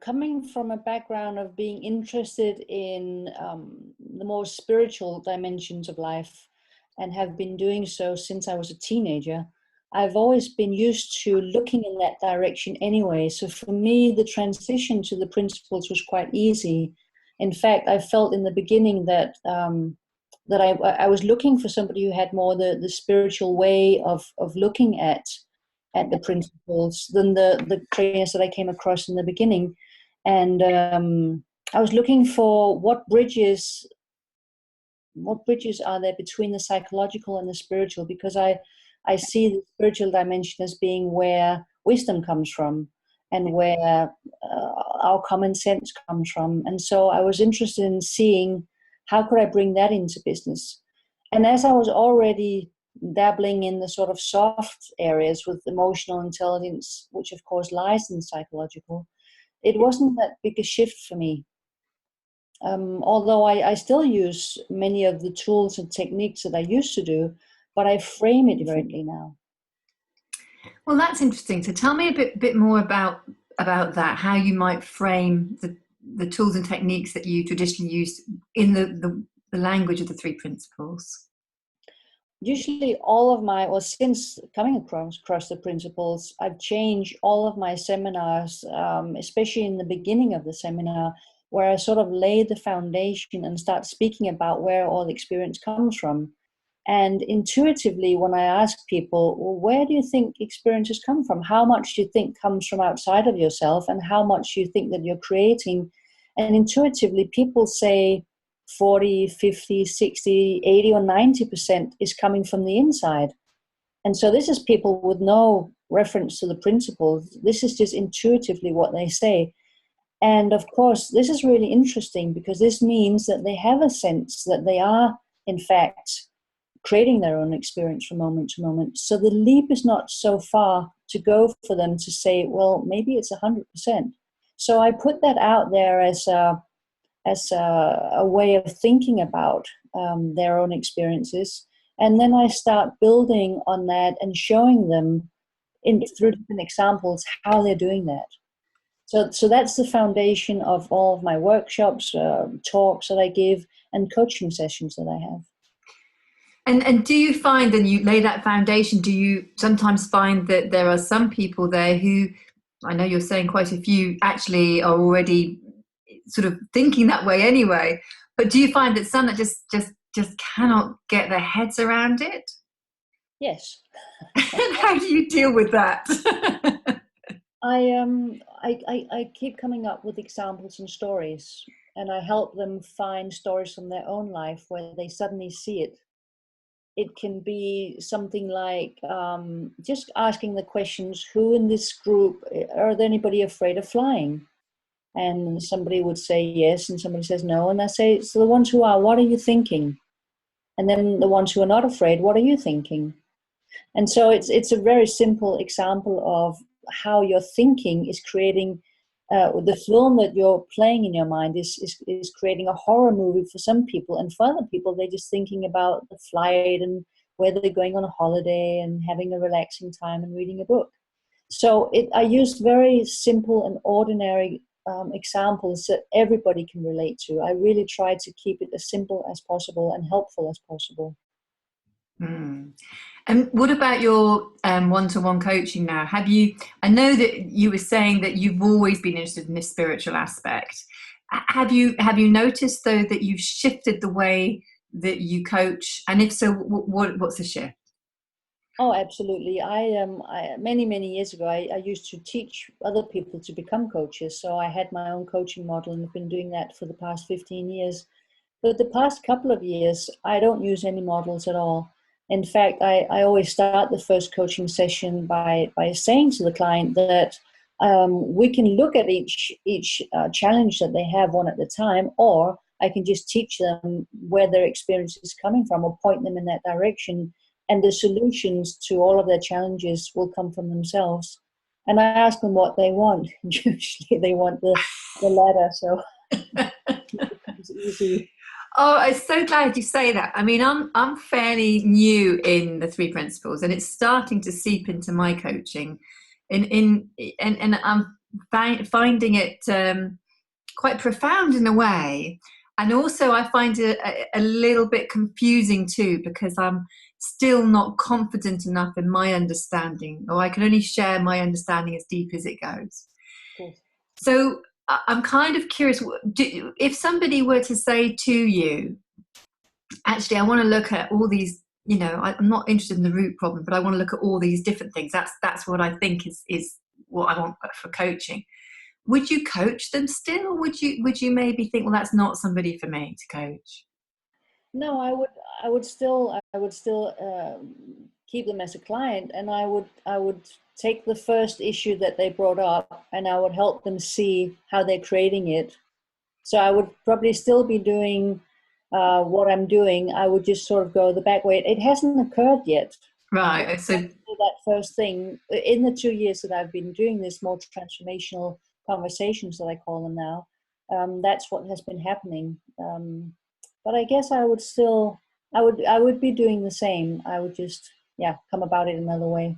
coming from a background of being interested in the more spiritual dimensions of life, and have been doing so since I was a teenager, I've always been used to looking in that direction anyway. So for me, the transition to the principles was quite easy. In fact, I felt in the beginning that I was looking for somebody who had more the spiritual way of looking at the principles than the trainers that I came across in the beginning. And I was looking for what bridges are there between the psychological and the spiritual, because I see the spiritual dimension as being where wisdom comes from and where our common sense comes from. And so I was interested in seeing how could I bring that into business. And as I was already dabbling in the sort of soft areas with emotional intelligence, which of course lies in psychological, it wasn't that big a shift for me. Although I still use many of the tools and techniques that I used to do, but I frame it differently now. Well, that's interesting. So tell me a bit more about that, how you might frame the tools and techniques that you traditionally used in the language of the three principles. Usually since coming across the principles, I've changed all of my seminars, especially in the beginning of the seminar, where I sort of lay the foundation and start speaking about where all the experience comes from. And intuitively, when I ask people, well, where do you think experiences come from? How much do you think comes from outside of yourself, and how much do you think that you're creating? And intuitively, people say 40, 50, 60, 80, or 90% is coming from the inside. And so this is people with no reference to the principles. This is just intuitively what they say. And of course, this is really interesting, because this means that they have a sense that they are, in fact, creating their own experience from moment to moment. So the leap is not so far to go for them to say, well, maybe it's 100%. So I put that out there as a way of thinking about their own experiences. And then I start building on that and showing them through different examples how they're doing that. So that's the foundation of all of my workshops, talks that I give, and coaching sessions that I have. And do you find, and you lay that foundation, do you sometimes find that there are some people there who, I know you're saying quite a few actually are already sort of thinking that way anyway, but do you find that some that just cannot get their heads around it? Yes. And how do you deal with that? I keep coming up with examples and stories, and I help them find stories from their own life where they suddenly see it. It can be something like just asking the questions, who in this group, are there anybody afraid of flying? And somebody would say yes, and somebody says no. And I say, so the ones who are, what are you thinking? And then the ones who are not afraid, what are you thinking? And so it's a very simple example of how your thinking is creating the film that you're playing in your mind is creating a horror movie for some people, and for other people they're just thinking about the flight and whether they're going on a holiday and having a relaxing time and reading a book. So I used very simple and ordinary examples that everybody can relate to. I really try to keep it as simple as possible and helpful as possible. And what about your one-to-one coaching now? I know that you were saying that you've always been interested in this spiritual aspect. Have you noticed, though, that you've shifted the way that you coach? And if so, what's the shift? Oh, absolutely. I many years ago, I used to teach other people to become coaches. So I had my own coaching model and have been doing that for the past 15 years. But the past couple of years, I don't use any models at all. In fact, I always start the first coaching session by saying to the client that we can look at each challenge that they have one at a time, or I can just teach them where their experience is coming from or point them in that direction. And the solutions to all of their challenges will come from themselves. And I ask them what they want. Usually they want the latter, so it's easy. Oh, I'm so glad you say that. I mean, I'm fairly new in the three principles, and it's starting to seep into my coaching. And I'm finding it quite profound in a way. And also I find it a little bit confusing too, because I'm still not confident enough in my understanding, or I can only share my understanding as deep as it goes. Cool. So I'm kind of curious, if somebody were to say to you, actually, I want to look at all these, you know, I'm not interested in the root problem, but I want to look at all these different things. That's what I think is what I want for coaching. Would you coach them still? Or would you maybe think, well, that's not somebody for me to coach? No, I would still keep them as a client, and I would take the first issue that they brought up, and I would help them see how they're creating it. So I would probably still be doing what I'm doing. I would just sort of go the back way. It hasn't occurred yet. Right. So That first thing in the 2 years that I've been doing this more transformational conversations that I call them now, that's what has been happening. But I guess I would be doing the same. I would just, yeah, come about it another way.